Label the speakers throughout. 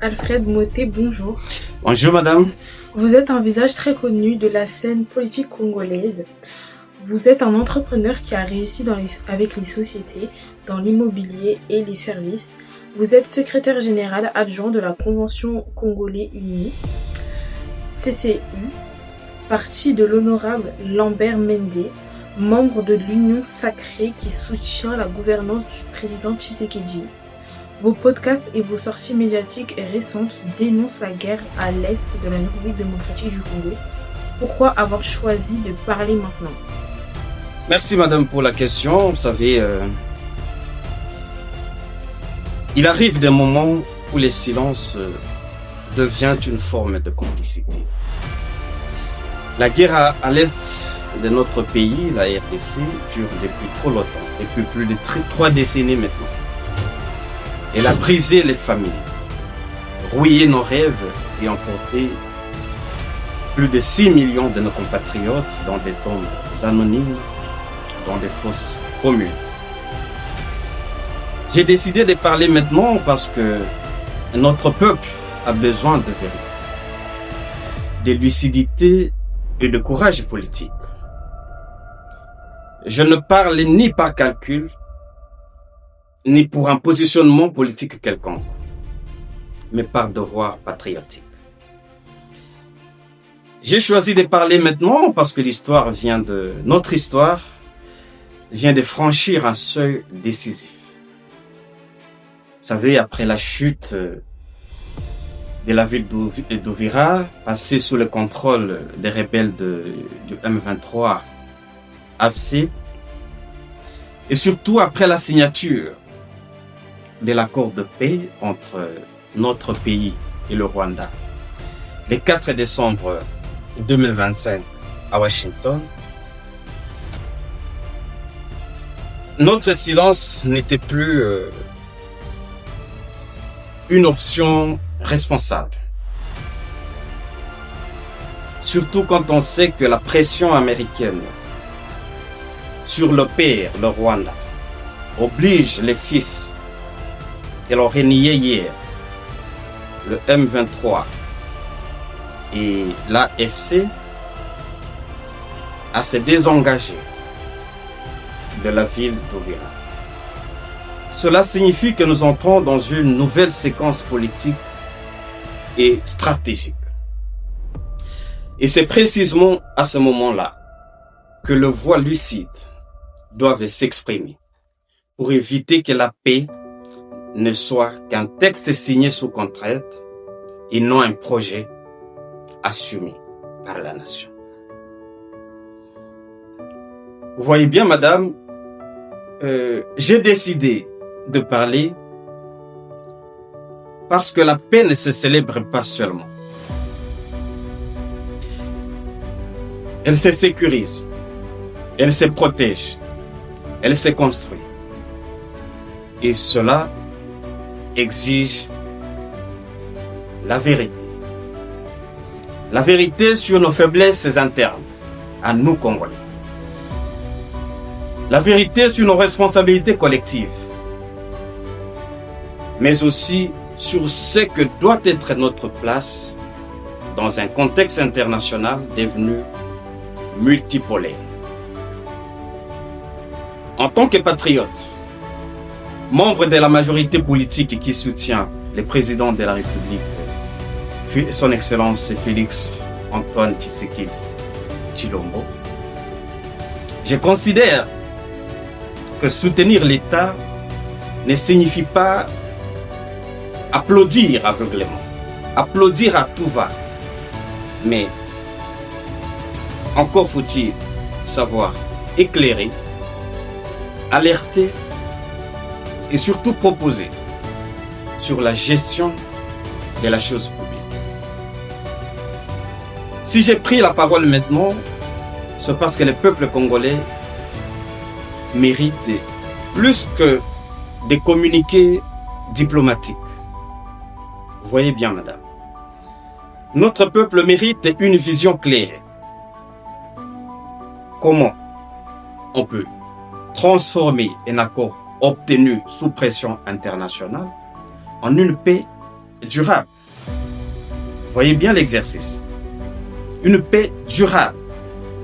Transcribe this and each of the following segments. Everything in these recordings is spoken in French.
Speaker 1: Alfred Moté, bonjour.
Speaker 2: Bonjour madame.
Speaker 1: Vous êtes un visage très connu de la scène politique congolaise. Vous êtes un entrepreneur qui a réussi avec les sociétés, dans l'immobilier et les services. Vous êtes secrétaire général adjoint de la Convention Congolais Uni, CCU, parti de l'honorable Lambert Mende, membre de l'Union Sacrée qui soutient la gouvernance du président Tshisekedi. Vos podcasts et vos sorties médiatiques récentes dénoncent la guerre à l'est de la République démocratique du Congo. Pourquoi avoir choisi de parler maintenant ?
Speaker 2: Merci madame pour la question. Vous savez, il arrive des moments où le silence devient une forme de complicité. La guerre à l'est de notre pays, la RDC, dure depuis trop longtemps, depuis plus de 3 décennies maintenant. Elle a brisé les familles, rouillé nos rêves et emporté plus de 6 millions de nos compatriotes dans des tombes anonymes, dans des fosses communes. J'ai décidé de parler maintenant parce que notre peuple a besoin de vérité, de lucidité et de courage politique. Je ne parle ni par calcul, ni pour un positionnement politique quelconque, mais par devoir patriotique. J'ai choisi de parler maintenant parce que notre histoire vient de franchir un seuil décisif. Vous savez, après la chute de la ville d'Uvira, passée sous le contrôle des rebelles du M23 AFC, et surtout après la signature de l'accord de paix entre notre pays et le Rwanda, le 4 décembre 2025 à Washington, notre silence n'était plus une option responsable. Surtout quand on sait que la pression américaine sur le père, le Rwanda, oblige les fils qu'elle aurait nié hier, le M23 et l'AFC, à se désengager de la ville d'Uvira. Cela signifie que nous entrons dans une nouvelle séquence politique et stratégique. Et c'est précisément à ce moment-là que les voix lucides doivent s'exprimer pour éviter que la paix ne soit qu'un texte signé sous contrainte et non un projet assumé par la nation. Vous voyez bien, madame, j'ai décidé de parler parce que la paix ne se célèbre pas seulement. Elle se sécurise, elle se protège, elle se construit. Et cela exige la vérité. La vérité sur nos faiblesses internes, à nous Congolais. La vérité sur nos responsabilités collectives, mais aussi sur ce que doit être notre place dans un contexte international devenu multipolaire. En tant que patriote, membre de la majorité politique qui soutient le président de la République, son Excellence Félix Antoine Tshisekedi Tshilombo, je considère que soutenir l'État ne signifie pas applaudir aveuglément, applaudir à tout va, mais encore faut-il savoir éclairer, alerter et surtout proposer sur la gestion de la chose publique. Si j'ai pris la parole maintenant, c'est parce que le peuple congolais mérite plus que des communiqués diplomatiques. Vous voyez bien, madame. Notre peuple mérite une vision claire. Comment on peut transformer un accord obtenu sous pression internationale en une paix durable. Voyez bien l'exercice. Une paix durable,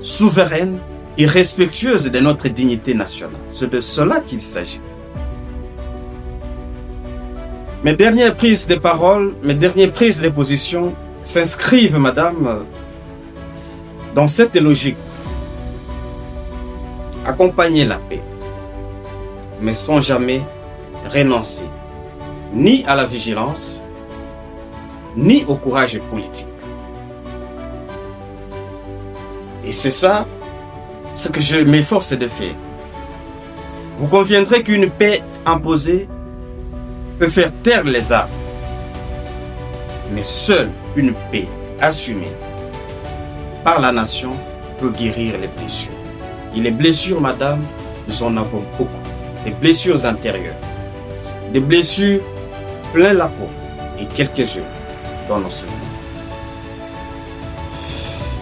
Speaker 2: souveraine et respectueuse de notre dignité nationale. C'est de cela qu'il s'agit. Mes dernières prises de parole, mes dernières prises de position s'inscrivent, madame, dans cette logique. Accompagner la paix, mais sans jamais renoncer ni à la vigilance, ni au courage politique. Et c'est ça ce que je m'efforce de faire. Vous conviendrez qu'une paix imposée peut faire taire les armes. Mais seule une paix assumée par la nation peut guérir les blessures. Et les blessures, madame, nous en avons beaucoup. Des blessures intérieures, des blessures plein la peau et quelques-unes dans nos souvenirs.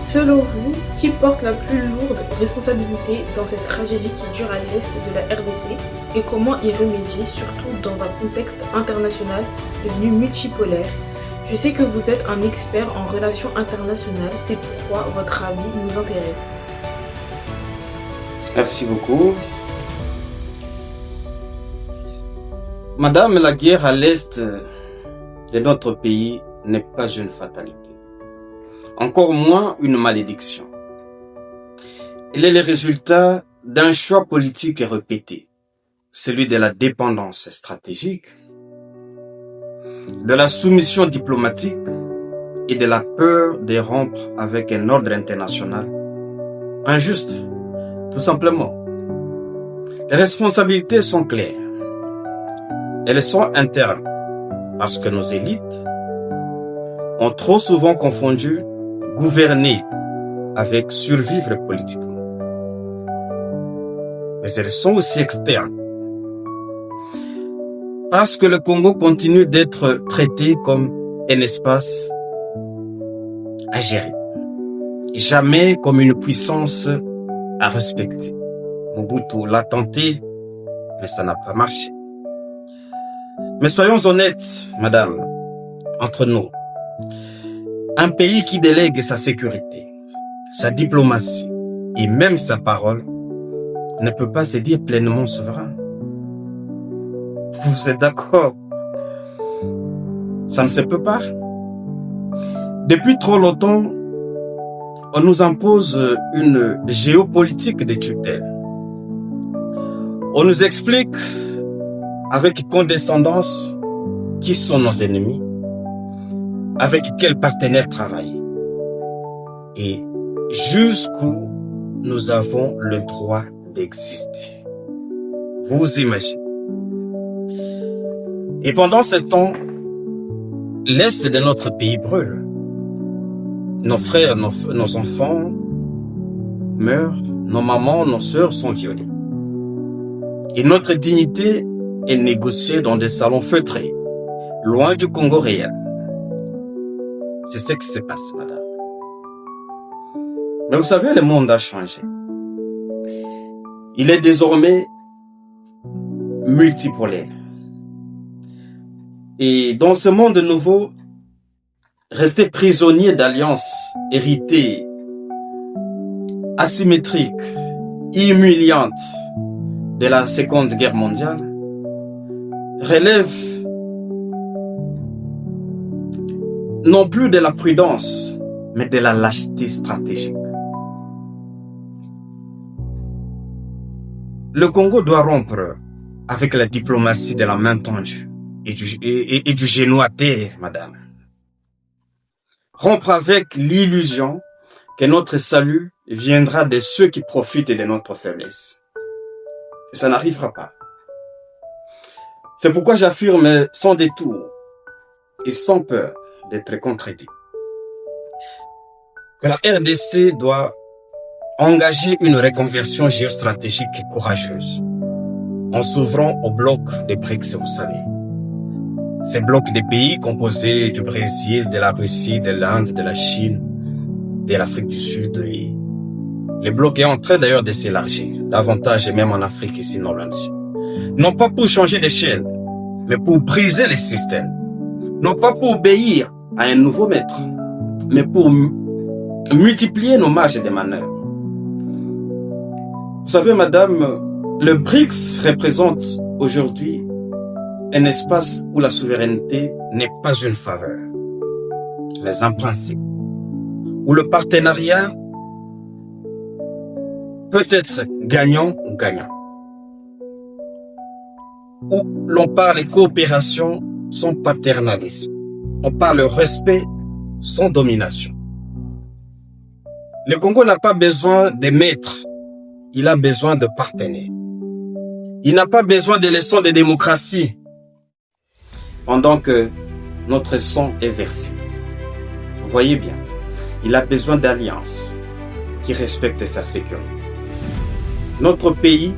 Speaker 1: Selon vous, qui porte la plus lourde responsabilité dans cette tragédie qui dure à l'est de la RDC et comment y remédier, surtout dans un contexte international devenu multipolaire? Je sais que vous êtes un expert en relations internationales, c'est pourquoi votre avis nous intéresse.
Speaker 2: Merci beaucoup. Madame, la guerre à l'est de notre pays n'est pas une fatalité. Encore moins une malédiction. Elle est le résultat d'un choix politique répété, celui de la dépendance stratégique, de la soumission diplomatique et de la peur de rompre avec un ordre international injuste, tout simplement. Les responsabilités sont claires. Elles sont internes parce que nos élites ont trop souvent confondu gouverner avec survivre politiquement. Mais elles sont aussi externes parce que le Congo continue d'être traité comme un espace à gérer, jamais comme une puissance à respecter. Mobutu l'a tenté, mais ça n'a pas marché. Mais soyons honnêtes, madame, entre nous. Un pays qui délègue sa sécurité, sa diplomatie et même sa parole ne peut pas se dire pleinement souverain. Vous êtes d'accord? Ça ne se peut pas. Depuis trop longtemps, on nous impose une géopolitique de tutelle. On nous explique avec condescendance qui sont nos ennemis, avec quels partenaires travailler et jusqu'où nous avons le droit d'exister. Vous imaginez. Et pendant ce temps, l'est de notre pays brûle. Nos frères, nos enfants meurent, nos mamans, nos sœurs sont violées. Et notre dignité est négociée dans des salons feutrés, loin du Congo réel. C'est ce qui se passe, madame. Mais vous savez, le monde a changé. Il est désormais multipolaire. Et dans ce monde nouveau, rester prisonnier d'alliances héritées, asymétriques, humiliantes de la Seconde Guerre mondiale, relève non plus de la prudence, mais de la lâcheté stratégique. Le Congo doit rompre avec la diplomatie de la main tendue et du genou à terre, madame. Rompre avec l'illusion que notre salut viendra de ceux qui profitent de notre faiblesse. Et ça n'arrivera pas. C'est pourquoi j'affirme sans détour et sans peur d'être contredit que la RDC doit engager une reconversion géostratégique courageuse en s'ouvrant au bloc des BRICS, vous savez. Ces blocs des pays composés du Brésil, de la Russie, de l'Inde, de la Chine, de l'Afrique du Sud. Et les blocs est en train d'ailleurs de s'élargir, davantage et même en Afrique ici, non pas pour changer d'échelle, mais pour briser les systèmes, non pas pour obéir à un nouveau maître, mais pour multiplier nos marges de manœuvre. Vous savez, madame, le BRICS représente aujourd'hui un espace où la souveraineté n'est pas une faveur, mais un principe, où le partenariat peut être gagnant ou gagnant, où l'on parle coopération sans paternalisme, on parle respect sans domination. Le Congo n'a pas besoin de maîtres, il a besoin de partenaires. Il n'a pas besoin de leçons de démocratie pendant que notre sang est versé. Vous voyez bien, il a besoin d'alliances qui respectent sa sécurité. Notre pays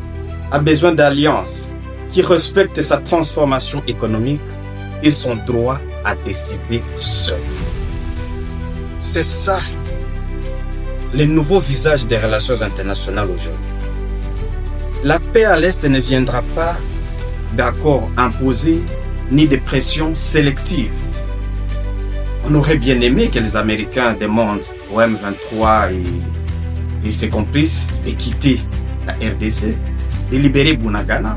Speaker 2: a besoin d'alliances qui respectent sa transformation économique et son droit à décider seul. C'est ça, le nouveau visage des relations internationales aujourd'hui. La paix à l'Est ne viendra pas d'accords imposés ni de pressions sélectives. On aurait bien aimé que les Américains demandent au M23 et ses complices de quitter la RDC, de libérer Bunagana,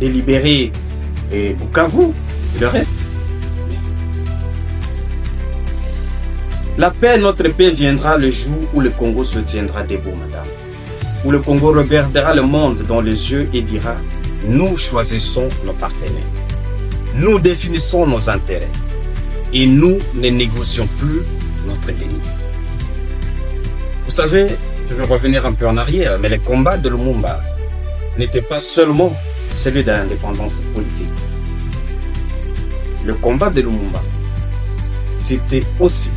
Speaker 2: de libérer Bukavu et le reste. La paix, notre paix viendra le jour où le Congo se tiendra debout, madame. Où le Congo regardera le monde dans les yeux et dira « Nous choisissons nos partenaires. Nous définissons nos intérêts. Et nous ne négocions plus notre ennemi. » Vous savez, je vais revenir un peu en arrière, mais le combat de Lumumba n'était pas seulement celui de l'indépendance politique. Le combat de Lumumba, c'était aussi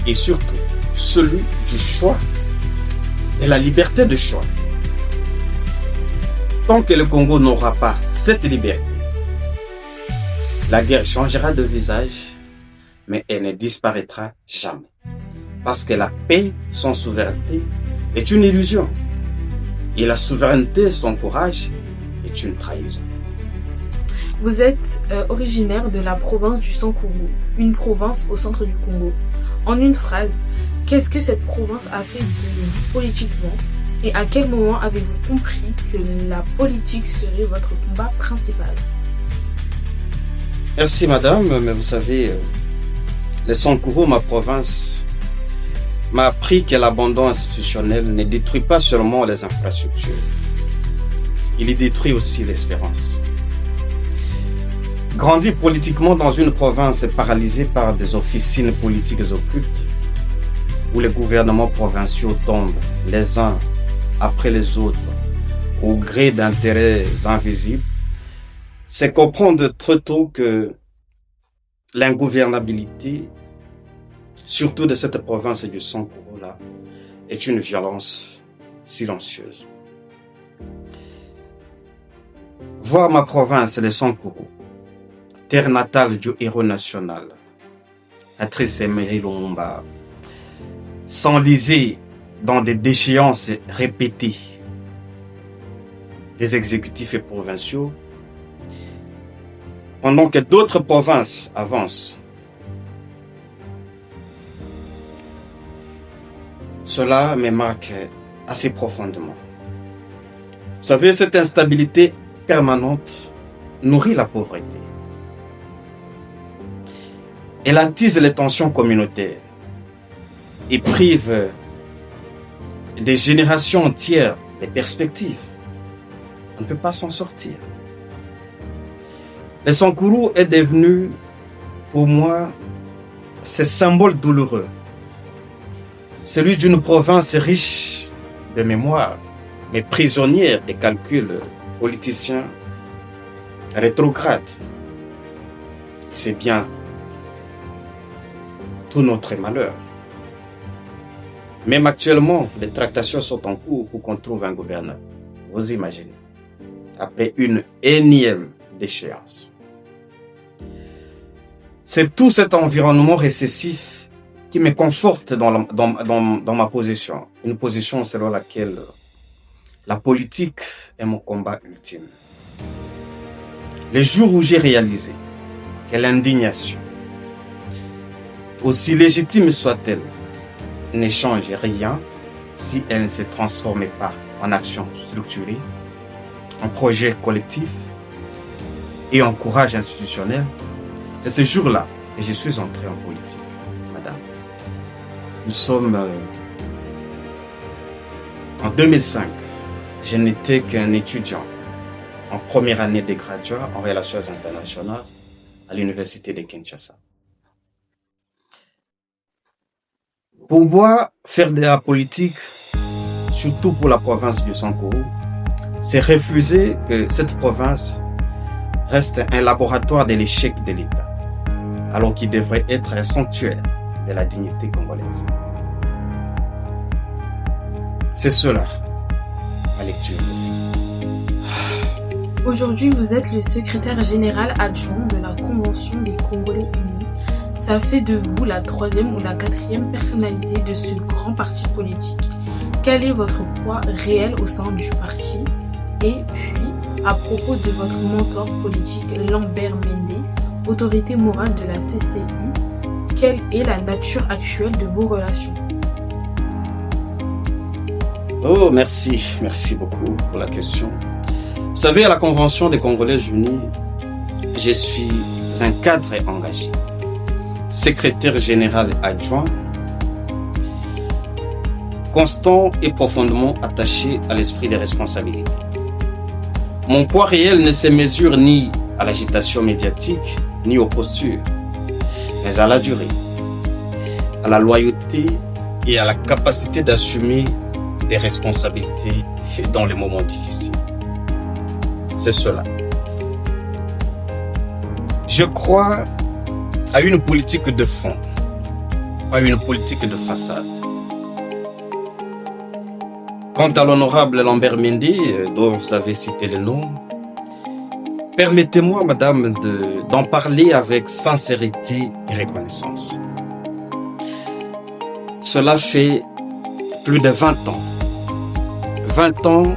Speaker 2: et surtout celui du choix et la liberté de choix. Tant que le Congo n'aura pas cette liberté, la guerre changera de visage, mais elle ne disparaîtra jamais. Parce que la paix sans souveraineté est une illusion. Et la souveraineté sans courage est une trahison.
Speaker 1: Vous êtes originaire de la province du Sankuru, une province au centre du Congo. En une phrase, qu'est-ce que cette province a fait de vous politiquement et à quel moment avez-vous compris que la politique serait votre combat principal?
Speaker 2: Merci madame, mais vous savez, le Sankuru, ma province, m'a appris que l'abandon institutionnel ne détruit pas seulement les infrastructures, il y détruit aussi l'espérance. Grandir politiquement dans une province paralysée par des officines politiques occultes, où les gouvernements provinciaux tombent les uns après les autres au gré d'intérêts invisibles, c'est comprendre très tôt que l'ingouvernabilité, surtout de cette province du Sankuru-là, est une violence silencieuse. Voir ma province, le Sankuru, terre natale du héros national, Patrice Emery Lumumba, s'enliser dans des déchéances répétées des exécutifs et provinciaux, pendant que d'autres provinces avancent. Cela me marque assez profondément. Vous savez, cette instabilité permanente nourrit la pauvreté. Elle attise les tensions communautaires et prive des générations entières des perspectives. On ne peut pas s'en sortir. Le Sankuru est devenu, pour moi, ce symbole douloureux. Celui d'une province riche de mémoire, mais prisonnière des calculs politiciens rétrogrades. C'est bien tout notre malheur. Même actuellement, les tractations sont en cours pour qu'on trouve un gouverneur. Vous imaginez, après une énième déchéance. C'est tout cet environnement récessif qui me conforte dans ma position. Une position selon laquelle la politique est mon combat ultime. Les jours où j'ai réalisé que l'indignation, aussi légitime soit-elle, ne change rien si elle ne se transforme pas en action structurée, en projet collectif et en courage institutionnel. C'est ce jour-là que je suis entré en politique, madame. Nous sommes en 2005. Je n'étais qu'un étudiant en première année de graduat en relations internationales à l'université de Kinshasa. Pour moi, faire de la politique, surtout pour la province du Sankuru, c'est refuser que cette province reste un laboratoire de l'échec de l'État, alors qu'il devrait être un sanctuaire de la dignité congolaise. C'est cela, ma lecture.
Speaker 1: Aujourd'hui, vous êtes le secrétaire général adjoint de la Convention des Congolais Unis. Ça fait de vous la 3e ou la 4e personnalité de ce grand parti politique. Quel est votre poids réel au sein du parti? Et puis, à propos de votre mentor politique Lambert Mende, autorité morale de la CCU, quelle est la nature actuelle de vos relations?
Speaker 2: Oh, merci. Merci beaucoup pour la question. Vous savez, à la Convention des Congolais Unis, je suis un cadre engagé, secrétaire général adjoint, constant et profondément attaché à l'esprit des responsabilités. Mon poids réel ne se mesure ni à l'agitation médiatique, ni aux postures, mais à la durée, à la loyauté et à la capacité d'assumer des responsabilités dans les moments difficiles. C'est cela. Je crois à une politique de fond, pas une politique de façade. Quant à l'honorable Lambert Mende, dont vous avez cité le nom, permettez-moi, madame, d'en parler avec sincérité et reconnaissance. Cela fait plus de 20 ans. 20 ans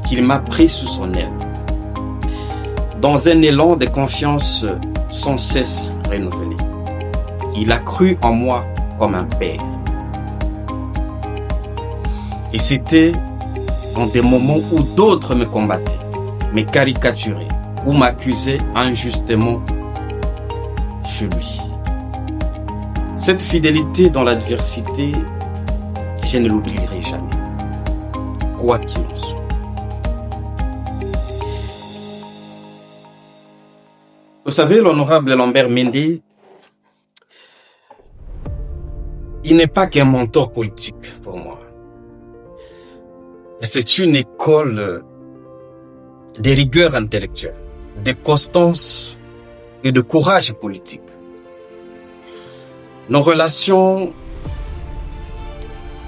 Speaker 2: qu'il m'a pris sous son aile, dans un élan de confiance sans cesse renouvelé. Il a cru en moi comme un père. Et c'était dans des moments où d'autres me combattaient, me caricaturaient ou m'accusaient injustement sur lui. Cette fidélité dans l'adversité, je ne l'oublierai jamais, quoi qu'il en soit. Vous savez, l'honorable Lambert Mende, il n'est pas qu'un mentor politique pour moi. Mais c'est une école de rigueur intellectuelle, de constance et de courage politique. Nos relations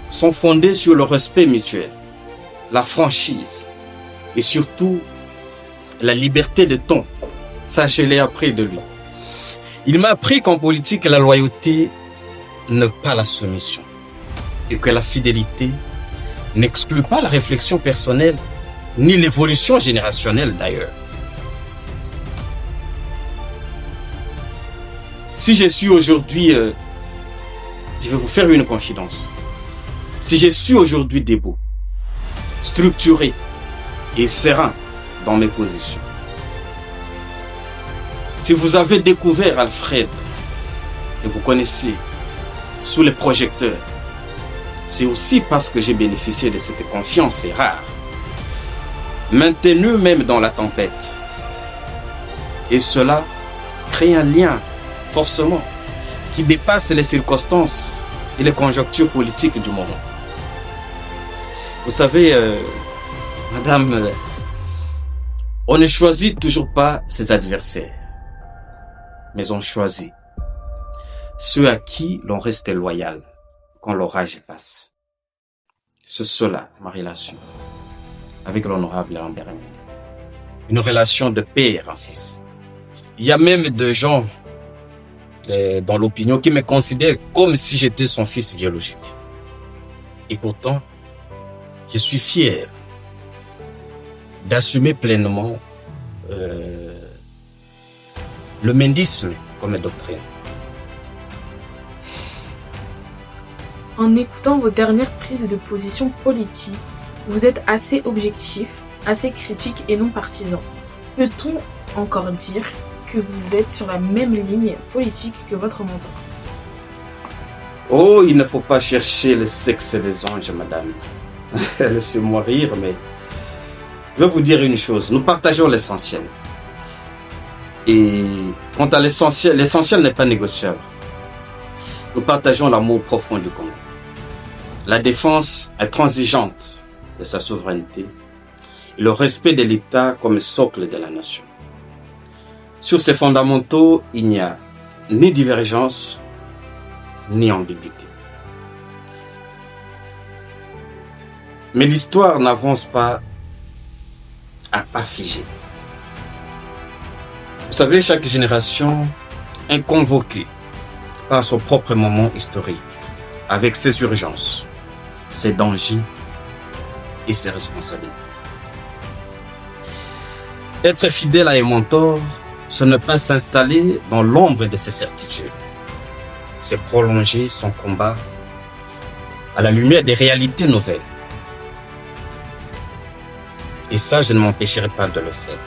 Speaker 2: sont fondées sur le respect mutuel, la franchise et surtout la liberté de ton. Ça, je l'ai appris de lui. Il m'a appris qu'en politique, la loyauté n'est pas la soumission et que la fidélité n'exclut pas la réflexion personnelle ni l'évolution générationnelle d'ailleurs. Si je suis aujourd'hui, je vais vous faire une confidence. Si je suis aujourd'hui debout, structuré et serein dans mes positions, si vous avez découvert Alfred et vous connaissez sous les projecteurs, c'est aussi parce que j'ai bénéficié de cette confiance rare, maintenue même dans la tempête. Et cela crée un lien, forcément, qui dépasse les circonstances et les conjonctures politiques du moment. Vous savez, madame, on ne choisit toujours pas ses adversaires, mais on choisit ceux à qui l'on reste loyal quand l'orage passe. C'est cela, ma relation avec l'honorable Lambert Mende. Une relation de père en fils. Il y a même des gens dans l'opinion qui me considèrent comme si j'étais son fils biologique. Et pourtant, je suis fier d'assumer pleinement le mendisme comme doctrine.
Speaker 1: En écoutant vos dernières prises de position politiques, vous êtes assez objectif, assez critique et non partisan. Peut-on encore dire que vous êtes sur la même ligne politique que votre mentor?
Speaker 2: Oh, il ne faut pas chercher le sexe des anges, madame. Laissez-moi rire, mais je vais vous dire une chose. Nous partageons l'essentiel. Et quant à l'essentiel, l'essentiel n'est pas négociable. Nous partageons l'amour profond du Congo. La défense intransigeante de sa souveraineté et le respect de l'État comme socle de la nation. Sur ces fondamentaux, il n'y a ni divergence, ni ambiguïté. Mais l'histoire n'avance pas à pas figé. Vous savez, chaque génération est convoquée par son propre moment historique, avec ses urgences, ses dangers et ses responsabilités. Être fidèle à un mentor, ce n'est pas s'installer dans l'ombre de ses certitudes. C'est prolonger son combat à la lumière des réalités nouvelles. Et ça, je ne m'empêcherai pas de le faire.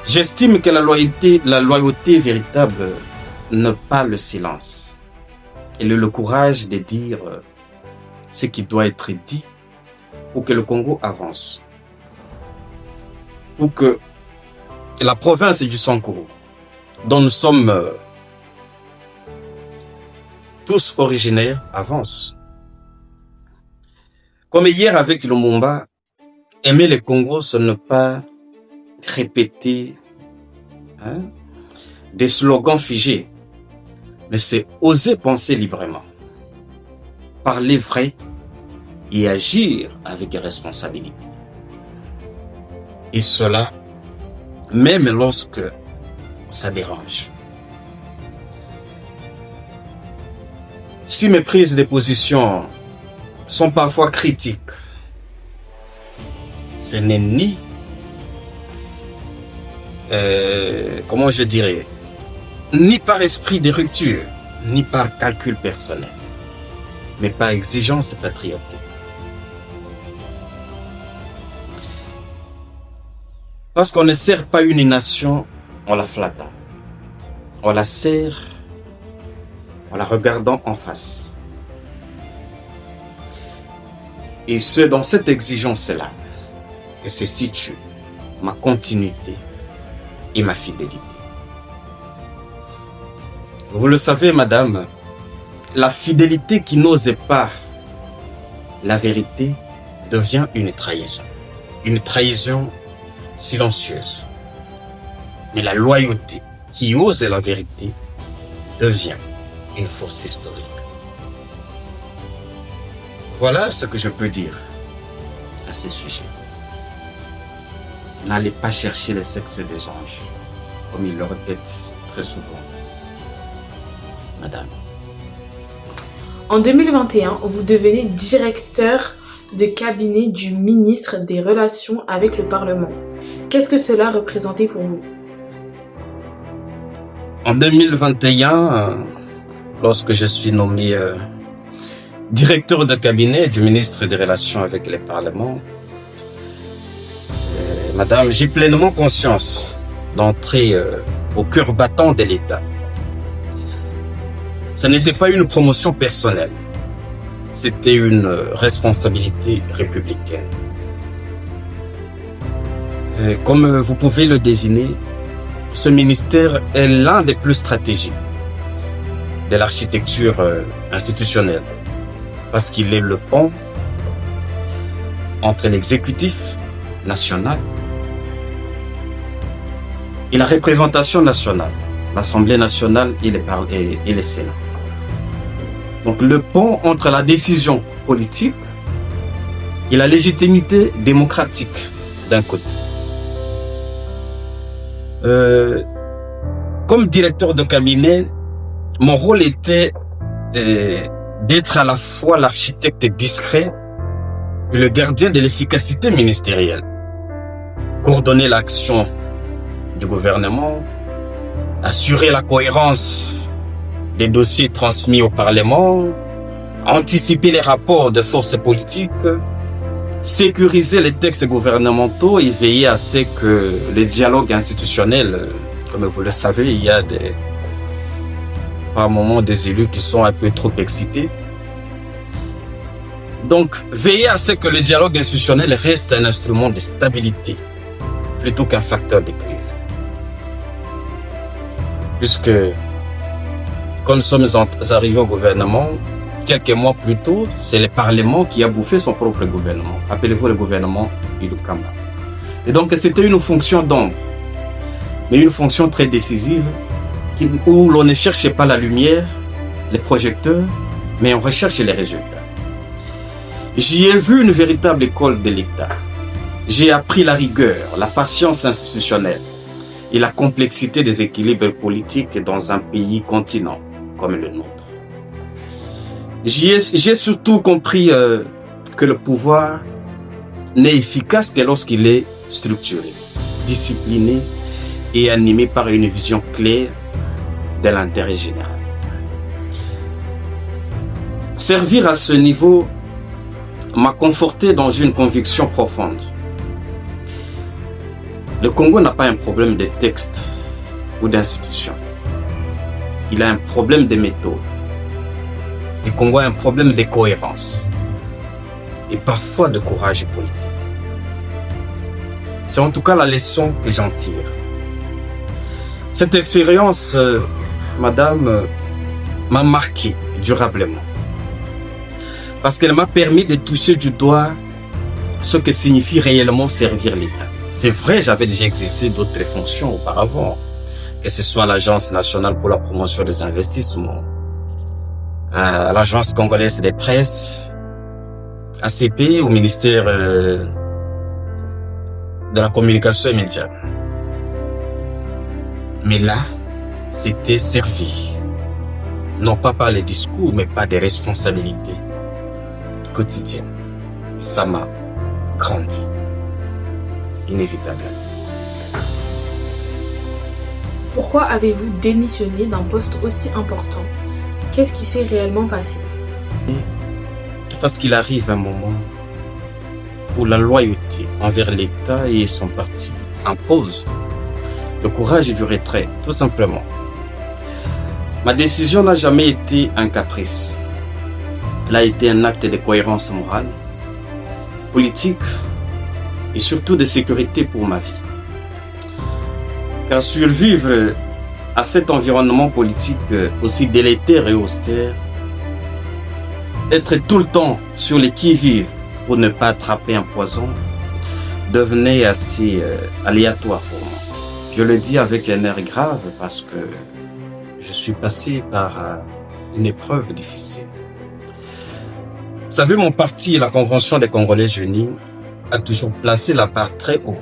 Speaker 2: J'estime que la loyauté véritable n'est pas le silence. Elle est le courage de dire ce qui doit être dit pour que le Congo avance. Pour que la province du Sankuru, dont nous sommes tous originaires, avance. Comme hier avec Lumumba, aimer le Congo, ce n'est pas répéter des slogans figés, mais c'est oser penser librement, parler vrai et agir avec responsabilité. Et cela, même lorsque ça dérange. Si mes prises de position sont parfois critiques, ce n'est ni, comment je dirais, ni par esprit de rupture, ni par calcul personnel, mais par exigence patriotique. Parce qu'on ne sert pas une nation en la flattant. On la sert en la regardant en face. Et c'est dans cette exigence-là que se situe ma continuité et ma fidélité. Vous le savez, madame, la fidélité qui n'ose pas la vérité devient une trahison. Une trahison silencieuse. Mais la loyauté qui ose la vérité devient une force historique. Voilà ce que je peux dire à ce sujet. N'allez pas chercher le sexe des anges, comme ils le répètent très souvent, madame.
Speaker 1: En 2021, vous devenez directeur de cabinet du ministre des Relations avec le Parlement. Qu'est-ce que cela représentait pour vous?
Speaker 2: En 2021, lorsque je suis nommé directeur de cabinet du ministre des Relations avec le Parlement, madame, j'ai pleinement conscience d'entrer au cœur battant de l'État. Ce n'était pas une promotion personnelle, c'était une responsabilité républicaine. Comme vous pouvez le deviner, ce ministère est l'un des plus stratégiques de l'architecture institutionnelle, parce qu'il est le pont entre l'exécutif national et la représentation nationale, l'Assemblée nationale et le Sénat. Donc le pont entre la décision politique et la légitimité démocratique d'un côté. Comme directeur de cabinet, mon rôle était d'être à la fois l'architecte discret et le gardien de l'efficacité ministérielle. Coordonner l'action du gouvernement, assurer la cohérence des dossiers transmis au Parlement, anticiper les rapports de forces politiques, sécuriser les textes gouvernementaux et veiller à ce que le dialogue institutionnel, comme vous le savez, il y a par moments des élus qui sont un peu trop excités. Donc, veiller à ce que le dialogue institutionnel reste un instrument de stabilité plutôt qu'un facteur de crise. Puisque, quand nous sommes arrivés au gouvernement, quelques mois plus tôt, c'est le Parlement qui a bouffé son propre gouvernement. Appelez-vous le gouvernement Ilukamba. Et donc, c'était une fonction d'ombre, mais une fonction très décisive où l'on ne cherchait pas la lumière, les projecteurs, mais on recherche les résultats. J'y ai vu une véritable école de l'État. J'ai appris la rigueur, la patience institutionnelle et la complexité des équilibres politiques dans un pays continent comme le nôtre. J'ai surtout compris que le pouvoir n'est efficace que lorsqu'il est structuré, discipliné et animé par une vision claire de l'intérêt général. Servir à ce niveau m'a conforté dans une conviction profonde. Le Congo n'a pas un problème de texte ou d'institution. Il a un problème de méthode. Le Congo a un problème de cohérence et parfois de courage politique. C'est en tout cas la leçon que j'en tire. Cette expérience, madame, m'a marqué durablement. Parce qu'elle m'a permis de toucher du doigt ce que signifie réellement servir l'État. C'est vrai, j'avais déjà exercé d'autres fonctions auparavant, que ce soit l'Agence nationale pour la promotion des investissements, l'Agence congolaise des presses, ACP, au ministère de la communication et médias. Mais là, c'était servi. Non pas par les discours, mais par des responsabilités quotidiennes. Et ça m'a grandi, inévitablement.
Speaker 1: Pourquoi avez-vous démissionné d'un poste aussi important? Qu'est-ce qui s'est réellement passé?
Speaker 2: Parce qu'il arrive un moment où la loyauté envers l'État et son parti impose le courage du retrait, tout simplement. Ma décision n'a jamais été un caprice. Elle a été un acte de cohérence morale, politique et surtout de sécurité pour ma vie. Car survivre à cet environnement politique aussi délétère et austère, être tout le temps sur les qui-vive pour ne pas attraper un poison, devenait assez aléatoire pour moi. Je le dis avec un air grave parce que je suis passé par une épreuve difficile. Vous savez, mon parti, la Convention des Congolais unis, a toujours placé la barre très haut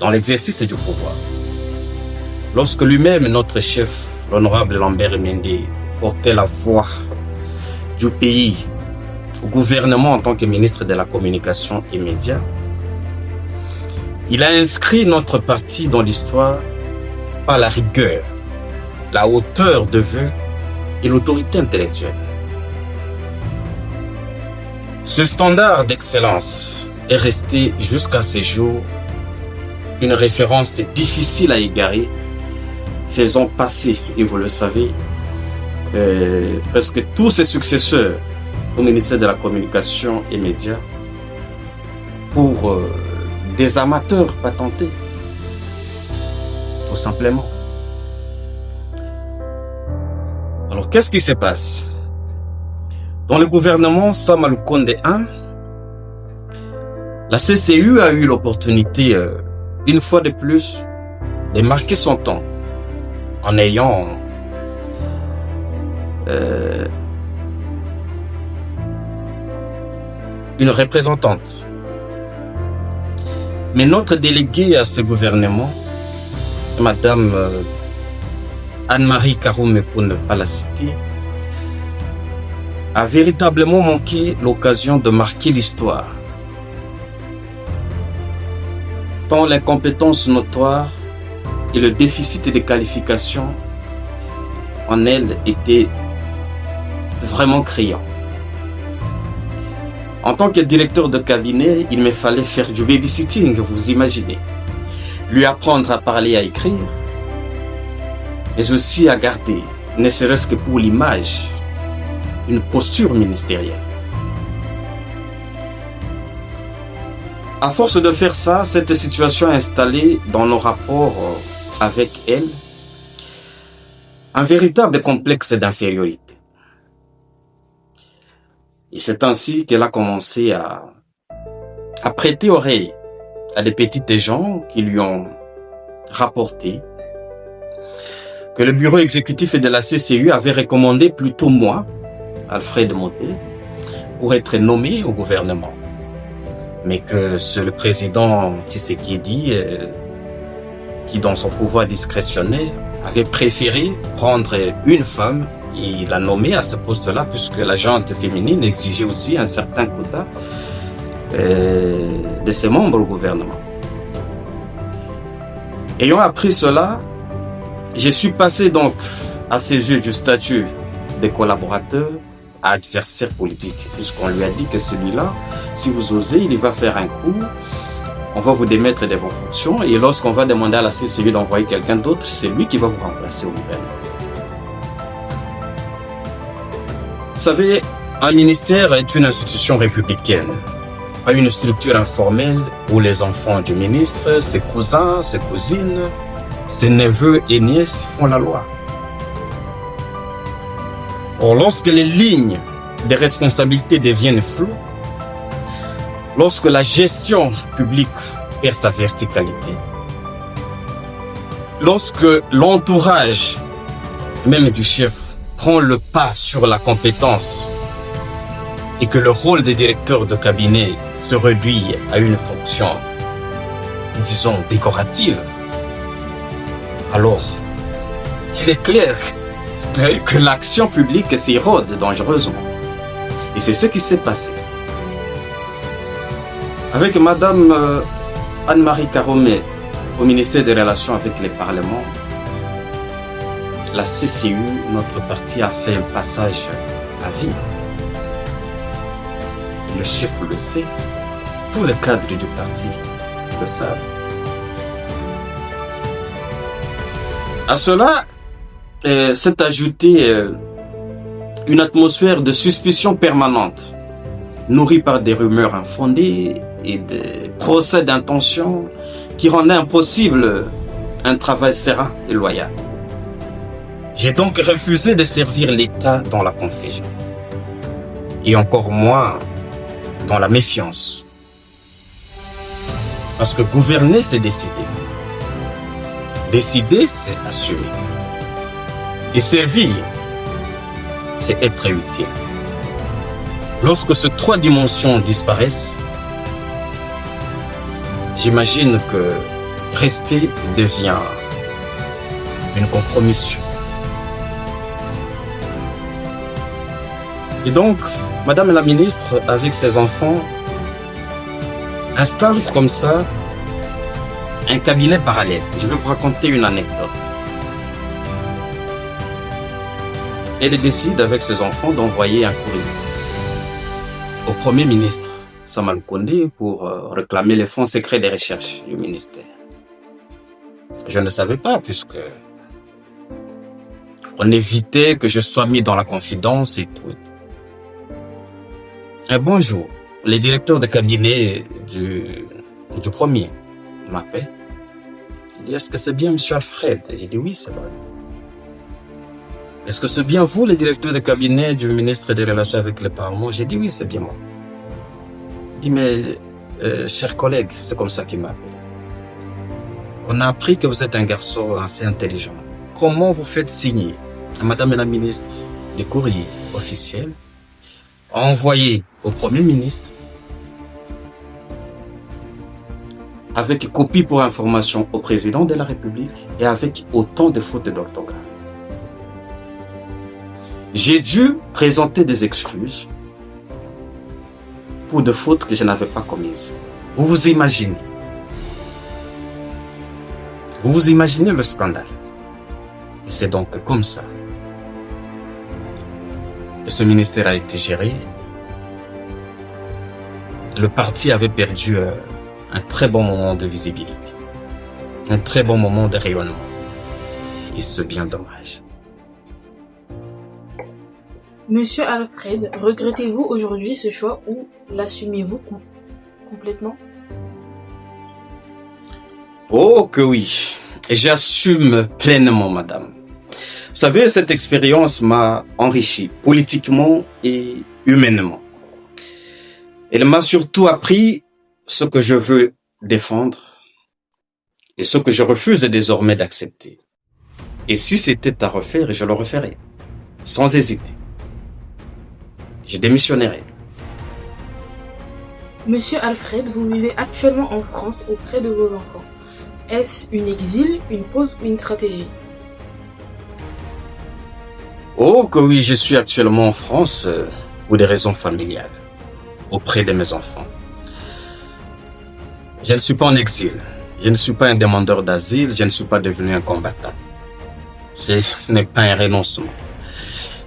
Speaker 2: dans l'exercice du pouvoir. Lorsque lui-même, notre chef, l'honorable Lambert Mende, portait la voix du pays au gouvernement en tant que ministre de la Communication et Médias, il a inscrit notre parti dans l'histoire par la rigueur, la hauteur de vue et l'autorité intellectuelle. Ce standard d'excellence est resté jusqu'à ce jour une référence difficile à égarer, faisant passer, et vous le savez, presque tous ses successeurs au ministère de la Communication et Médias pour des amateurs patentés, tout simplement. Alors, qu'est-ce qui se passe? Dans le gouvernement Sama Lukonde I, la CCU a eu l'opportunité, une fois de plus, de marquer son temps en ayant une représentante. Mais notre déléguée à ce gouvernement, Madame Anne-Marie Karoume, pour ne pas la citer, a véritablement manqué l'occasion de marquer l'histoire. Tant l'incompétence notoire et le déficit de qualification en elle était vraiment criant. En tant que directeur de cabinet, il me fallait faire du babysitting, vous imaginez. Lui apprendre à parler et à écrire, mais aussi à garder, ne serait-ce que pour l'image, une posture ministérielle. À force de faire ça, cette situation a installé dans nos rapports avec elle un véritable complexe d'infériorité. Et c'est ainsi qu'elle a commencé à prêter oreille à des petites gens qui lui ont rapporté que le bureau exécutif de la CCU avait recommandé plutôt moi, Alfred Moté, pour être nommé au gouvernement. Mais que c'est le président Tshisekedi qui, dans son pouvoir discrétionnaire, avait préféré prendre une femme et la nommer à ce poste-là, puisque la gente féminine exigeait aussi un certain quota de ses membres au gouvernement. Ayant appris cela, je suis passé donc à ses yeux du statut de collaborateur à adversaire politique, puisqu'on lui a dit que celui-là, si vous osez, il va faire un coup, on va vous démettre de vos fonctions, et lorsqu'on va demander à la CCU d'envoyer quelqu'un d'autre, c'est lui qui va vous remplacer au gouvernement. Vous savez, un ministère est une institution républicaine, pas une structure informelle où les enfants du ministre, ses cousins, ses cousines, ses neveux et nièces font la loi. Or, lorsque les lignes de responsabilité deviennent floues, lorsque la gestion publique perd sa verticalité, lorsque l'entourage même du chef prend le pas sur la compétence et que le rôle des directeurs de cabinet se réduit à une fonction, disons, décorative, alors il est clair que l'action publique s'érode dangereusement. Et c'est ce qui s'est passé. Avec Madame Anne-Marie Caromé au ministère des Relations avec les parlements, la CCU, notre parti, a fait un passage à vide. Le chef le sait, tous les cadres du parti le savent. À cela, s'est ajoutée une atmosphère de suspicion permanente, nourrie par des rumeurs infondées et des procès d'intention qui rendaient impossible un travail serein et loyal. J'ai donc refusé de servir l'État dans la confusion, et encore moins dans la méfiance. Parce que gouverner, c'est décider. Décider, c'est assumer. Et servir, c'est être utile. Lorsque ces trois dimensions disparaissent, j'imagine que rester devient une compromission. Et donc, Madame la ministre, avec ses enfants, installe comme ça un cabinet parallèle. Je vais vous raconter une anecdote. Elle décide avec ses enfants d'envoyer un courrier au Premier ministre Sama Lukonde pour réclamer les fonds secrets des recherches du ministère. Je ne savais pas puisque on évitait que je sois mis dans la confidence et tout. Un bonjour, le directeur de cabinet du premier m'appelle. Il dit, est-ce que c'est bien monsieur Alfred? J'ai dit oui, c'est vrai. Est-ce que c'est bien vous, le directeur de cabinet du ministre des Relations avec le Parlement? J'ai dit oui, c'est bien moi. Il dit, mais cher collègue, c'est comme ça qu'il m'a appelé. On a appris que vous êtes un garçon assez intelligent. Comment vous faites signer à Madame la ministre des courriers officiels envoyés au Premier ministre avec copie pour information au président de la République et avec autant de fautes d'orthographe? J'ai dû présenter des excuses pour de fautes que je n'avais pas commises. Vous vous imaginez? Vous vous imaginez le scandale? Et c'est donc comme ça et ce ministère a été géré, le parti avait perdu un très bon moment de visibilité, un très bon moment de rayonnement. Et c'est bien dommage.
Speaker 1: Monsieur Alfred, regrettez-vous aujourd'hui ce choix ou l'assumez-vous complètement?
Speaker 2: Oh que oui, j'assume pleinement, madame. Vous savez, cette expérience m'a enrichi politiquement et humainement. Elle m'a surtout appris ce que je veux défendre et ce que je refuse désormais d'accepter. Et si c'était à refaire, je le referais, sans hésiter. Je démissionnerai.
Speaker 1: Monsieur Alfred, vous vivez actuellement en France auprès de vos enfants. Est-ce une exil, une pause ou une stratégie?
Speaker 2: Oh que oui, je suis actuellement en France pour des raisons familiales, auprès de mes enfants. Je ne suis pas en exil, je ne suis pas un demandeur d'asile, je ne suis pas devenu un combattant. Ce n'est pas un renoncement.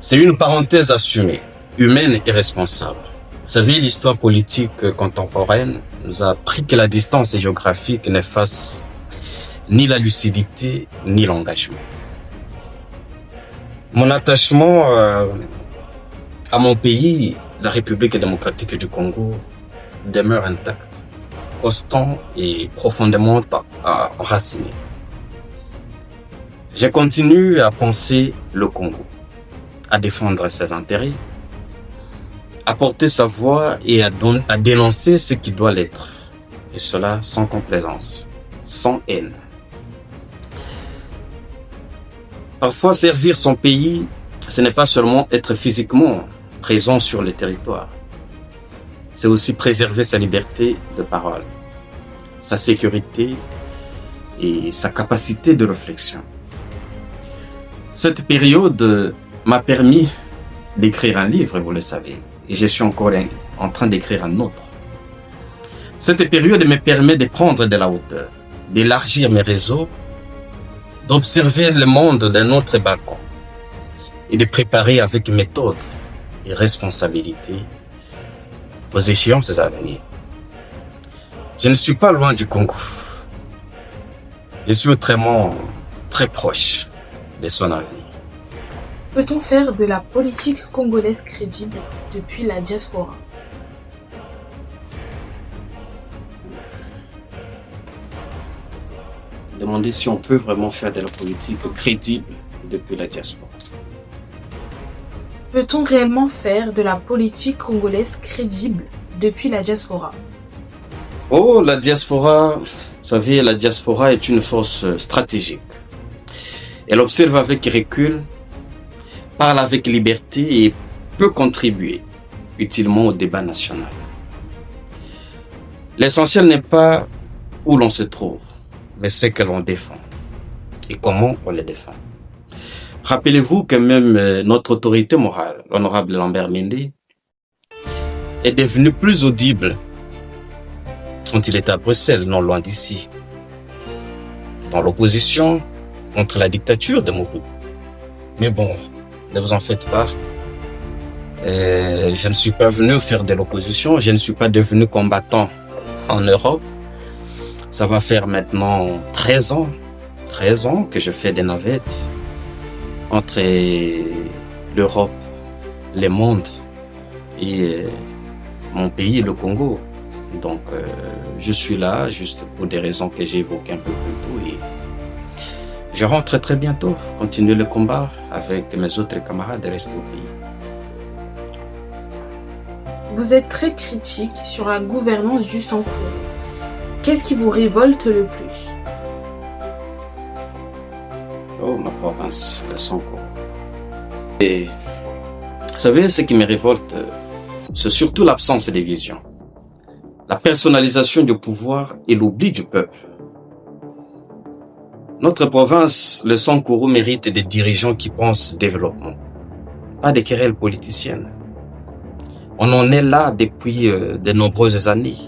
Speaker 2: C'est une parenthèse assumée, humaine et responsable. Vous savez, l'histoire politique contemporaine nous a appris que la distance géographique n'efface ni la lucidité, ni l'engagement. Mon attachement à mon pays, la République démocratique du Congo, demeure intact, constant et profondément enraciné. Je continue à penser le Congo, à défendre ses intérêts, à porter sa voix et à dénoncer ce qui doit l'être. Et cela sans complaisance, sans haine. Parfois, servir son pays, ce n'est pas seulement être physiquement présent sur le territoire. C'est aussi préserver sa liberté de parole, sa sécurité et sa capacité de réflexion. Cette période m'a permis d'écrire un livre, vous le savez, et je suis encore en train d'écrire un autre. Cette période me permet de prendre de la hauteur, d'élargir mes réseaux, d'observer le monde d'un autre balcon et de préparer avec méthode et responsabilité aux échéances à venir. Je ne suis pas loin du Congo. Je suis autrement très proche de son avenir.
Speaker 1: Peut-on faire de la politique congolaise crédible depuis la diaspora?
Speaker 2: Demander si on peut vraiment faire de la politique crédible depuis la diaspora.
Speaker 1: Peut-on réellement faire de la politique congolaise crédible depuis la diaspora?
Speaker 2: Oh, la diaspora, vous savez, la diaspora est une force stratégique. Elle observe avec recul, parle avec liberté et peut contribuer utilement au débat national. L'essentiel n'est pas où l'on se trouve, mais ce que l'on défend et comment on le défend. Rappelez-vous que même notre autorité morale, l'honorable Lambert Mende, est devenu plus audible quand il était à Bruxelles, non loin d'ici, dans l'opposition contre la dictature de Mobutu. Mais bon, ne vous en faites pas. Je ne suis pas venu faire de l'opposition, je ne suis pas devenu combattant en Europe. Ça va faire maintenant 13 ans que je fais des navettes entre l'Europe, le monde et mon pays, le Congo. Donc, je suis là juste pour des raisons que j'ai évoquées un peu plus tôt et je rentre très bientôt, continuer le combat avec mes autres camarades et rester au pays.
Speaker 1: Vous êtes très critique sur la gouvernance du Sankuru. Qu'est-ce qui vous révolte le plus?
Speaker 2: Oh, ma province, le Sankuru. Et vous savez, ce qui me révolte, c'est surtout l'absence de vision, la personnalisation du pouvoir et l'oubli du peuple. Notre province, le Sankuru, mérite des dirigeants qui pensent développement, pas des querelles politiciennes. On en est là depuis de nombreuses années.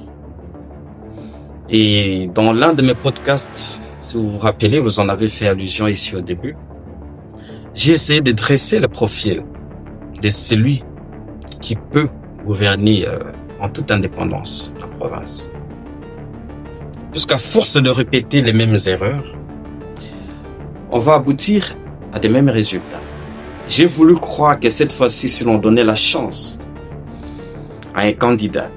Speaker 2: Et dans l'un de mes podcasts, si vous vous rappelez, vous en avez fait allusion ici au début, j'ai essayé de dresser le profil de celui qui peut gouverner en toute indépendance la province. Puisqu'à force de répéter les mêmes erreurs, on va aboutir à des mêmes résultats. J'ai voulu croire que cette fois-ci, si l'on donnait la chance à un candidat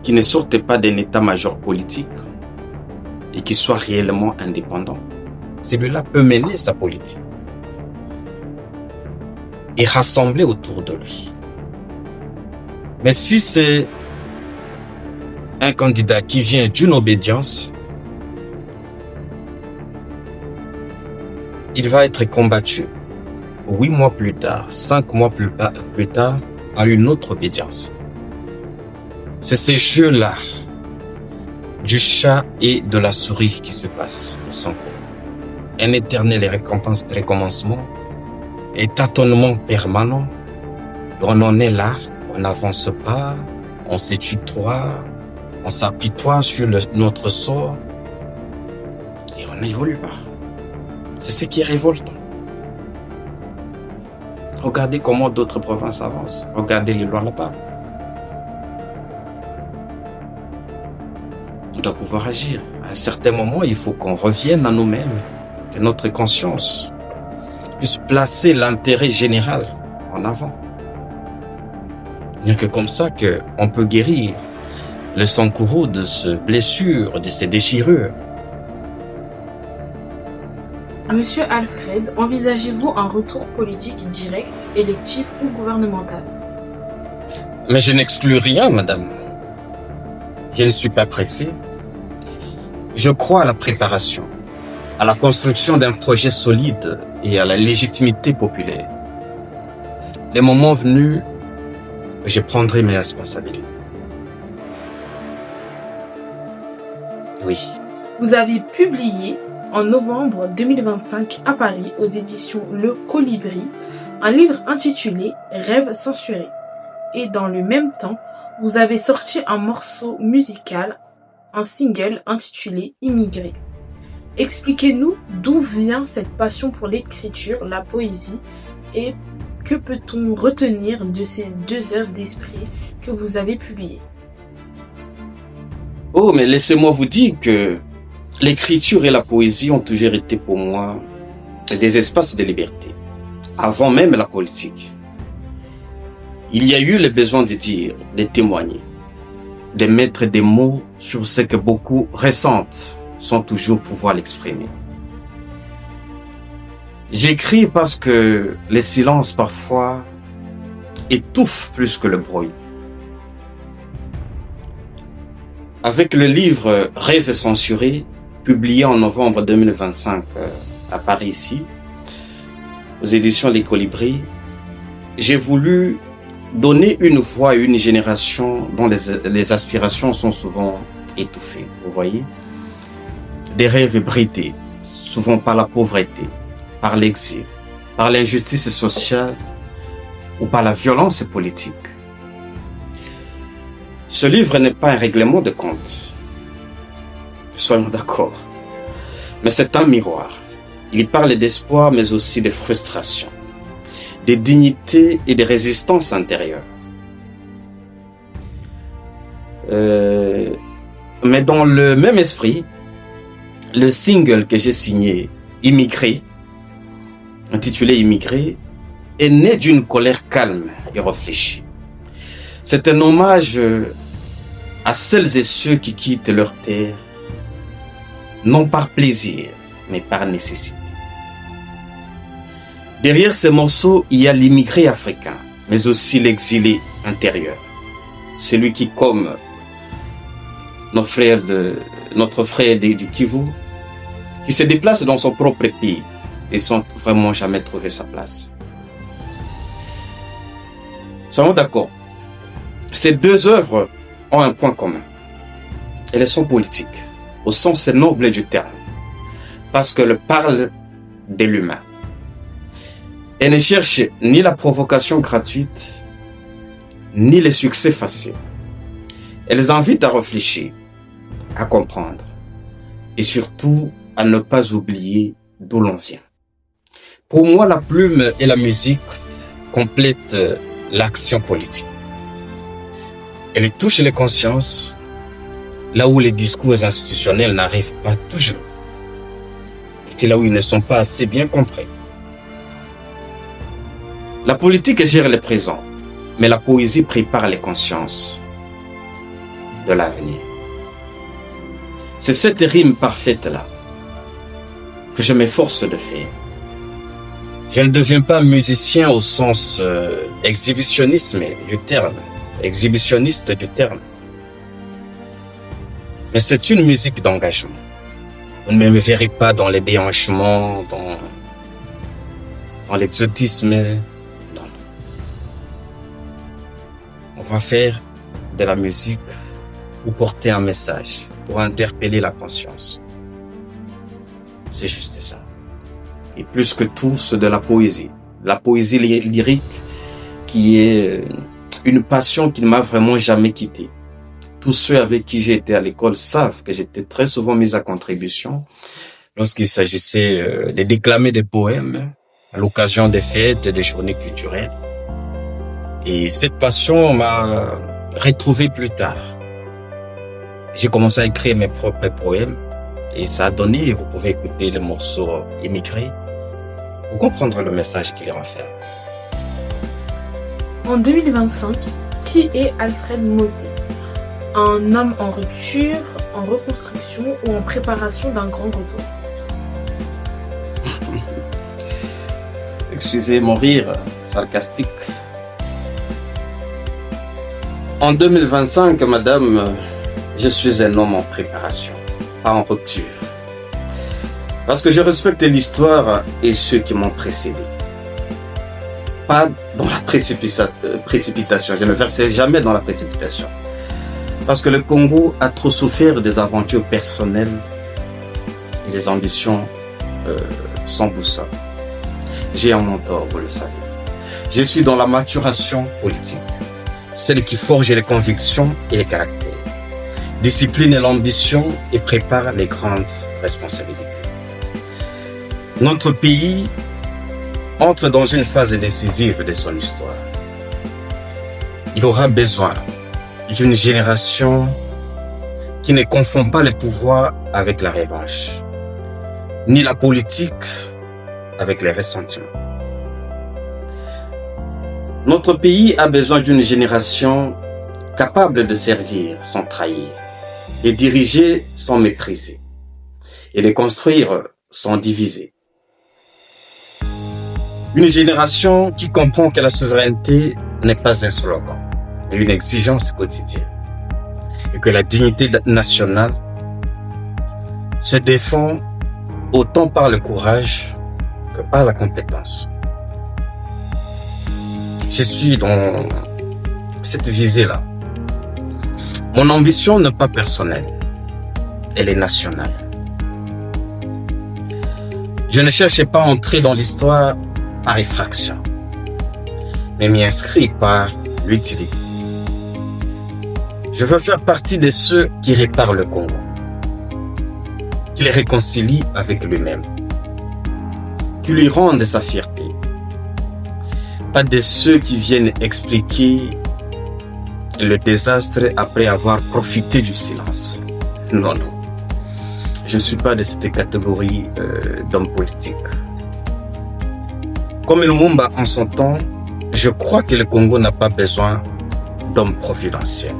Speaker 2: qui ne sortait pas d'un état-major politique et qui soit réellement indépendant, celui-là peut mener sa politique et rassembler autour de lui. Mais si c'est un candidat qui vient d'une obédience, il va être combattu 8 mois plus tard, 5 mois plus tard, à une autre obédience. C'est ces jeux-là, du chat et de la souris qui se passent au Sanko. Un éternel recommencement, un tâtonnement permanent. On en est là, on n'avance pas, on se tutoie, on s'apitoie sur notre sort et on n'évolue pas. C'est ce qui est révoltant. Regardez comment d'autres provinces avancent. Regardez les lois là-bas. On doit pouvoir agir. À un certain moment, il faut qu'on revienne à nous-mêmes, que notre conscience puisse placer l'intérêt général en avant. Il n'y a que comme ça qu'on peut guérir le Sankuru de ses blessures, de ses déchirures.
Speaker 1: Monsieur Alfred, envisagez-vous un retour politique direct, électif ou gouvernemental?
Speaker 2: Mais je n'exclus rien, madame. Je ne suis pas pressé. Je crois à la préparation, à la construction d'un projet solide et à la légitimité populaire. Les moments venus, je prendrai mes responsabilités. Oui.
Speaker 1: Vous avez publié en novembre 2025 à Paris aux éditions Le Colibri un livre intitulé Rêves censurés. Et dans le même temps, vous avez sorti un morceau musical, un single intitulé Immigré. Expliquez-nous d'où vient cette passion pour l'écriture, la poésie, et que peut-on retenir de ces 2 œuvres d'esprit que vous avez publiées?
Speaker 2: Oh, mais laissez-moi vous dire que l'écriture et la poésie ont toujours été pour moi des espaces de liberté, avant même la politique. Il y a eu le besoin de dire, de témoigner, de mettre des mots sur ce que beaucoup ressentent sans toujours pouvoir l'exprimer. J'écris parce que le silence parfois étouffe plus que le bruit. Avec le livre Rêves censurés, publié en novembre 2025 à Paris ici, aux éditions Les Colibris, j'ai voulu donner une voix à une génération dont les aspirations sont souvent étouffées, vous voyez. Des rêves bridés, souvent par la pauvreté, par l'exil, par l'injustice sociale ou par la violence politique. Ce livre n'est pas un règlement de compte, soyons d'accord, mais c'est un miroir. Il parle d'espoir mais aussi de frustration, de dignité et de résistance intérieure. Mais dans le même esprit, le single que j'ai signé, Immigré, intitulé Immigré, est né d'une colère calme et réfléchie. C'est un hommage à celles et ceux qui quittent leur terre, non par plaisir, mais par nécessité. Derrière ces morceaux, il y a l'immigré africain, mais aussi l'exilé intérieur. Celui qui, comme notre frère du Kivu, qui se déplace dans son propre pays et sans vraiment jamais trouver sa place. Soyons d'accord. Ces 2 œuvres ont un point commun. Elles sont politiques, au sens noble du terme, parce qu'elles parlent de l'humain. Elles ne cherchent ni la provocation gratuite, ni le succès facile. Elles invitent à réfléchir, à comprendre, et surtout à ne pas oublier d'où l'on vient. Pour moi, la plume et la musique complètent l'action politique. Elle touche les consciences là où les discours institutionnels n'arrivent pas toujours, et là où ils ne sont pas assez bien compris. La politique gère le présent, mais la poésie prépare les consciences de l'avenir. C'est cette rime parfaite-là que je m'efforce de faire. Je ne deviens pas musicien au sens exhibitionniste du terme, mais c'est une musique d'engagement. Vous ne me verrez pas dans les déhanchements, dans l'exotisme. Non. On va faire de la musique pour porter un message, pour interpeller la conscience. C'est juste ça. Et plus que tout, c'est de la poésie. La poésie lyrique qui est une passion qui ne m'a vraiment jamais quitté. Tous ceux avec qui j'ai été à l'école savent que j'étais très souvent mis à contribution lorsqu'il s'agissait de déclamer des poèmes à l'occasion des fêtes et des journées culturelles. Et cette passion m'a retrouvé plus tard. J'ai commencé à écrire mes propres poèmes et ça a donné, vous pouvez écouter les morceaux immigrés pour comprendre le message qu'il renferme.
Speaker 1: En 2025, qui est Alfred Moté? Un homme en rupture, en reconstruction ou en préparation d'un grand retour?
Speaker 2: Excusez mon rire sarcastique. En 2025, madame, je suis un homme en préparation, pas en rupture. Parce que je respecte l'histoire et ceux qui m'ont précédé. Pas dans la précipitation. Je ne me verserai jamais dans la précipitation. Parce que le Congo a trop souffert des aventures personnelles et des ambitions sans boussole. J'ai un mentor, vous le savez. Je suis dans la maturation politique, celle qui forge les convictions et les caractères, discipline l'ambition et prépare les grandes responsabilités. Notre pays entre dans une phase décisive de son histoire. Il aura besoin d'une génération qui ne confond pas le pouvoir avec la revanche, ni la politique avec les ressentiments. Notre pays a besoin d'une génération capable de servir sans trahir, de diriger sans mépriser, et de construire sans diviser. Une génération qui comprend que la souveraineté n'est pas un slogan, mais une exigence quotidienne. Et que la dignité nationale se défend autant par le courage que par la compétence. Je suis dans cette visée-là. Mon ambition n'est pas personnelle, elle est nationale. Je ne cherche pas à entrer dans l'histoire par effraction, mais m'y inscris par l'utilité. Je veux faire partie de ceux qui réparent le Congo, qui les réconcilient avec lui-même, qui lui rendent sa fierté. Pas de ceux qui viennent expliquer le désastre après avoir profité du silence. Non. Je ne suis pas de cette catégorie d'hommes politiques. Comme Lumumba en son temps, je crois que le Congo n'a pas besoin d'hommes providentiels,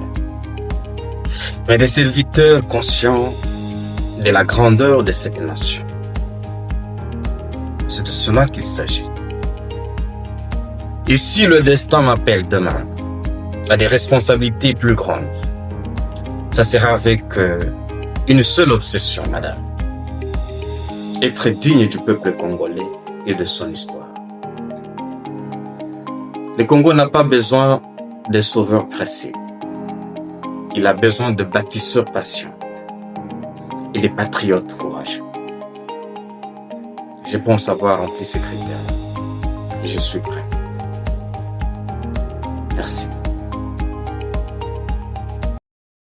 Speaker 2: mais de serviteurs conscients de la grandeur de cette nation. C'est de cela qu'il s'agit. Et si le destin m'appelle demain à des responsabilités plus grandes, ça sera avec une seule obsession, madame. Être digne du peuple congolais et de son histoire. Le Congo n'a pas besoin de sauveurs pressés. Il a besoin de bâtisseurs patients et de patriotes courageux. Je pense avoir rempli ces critères et je suis prêt. Merci.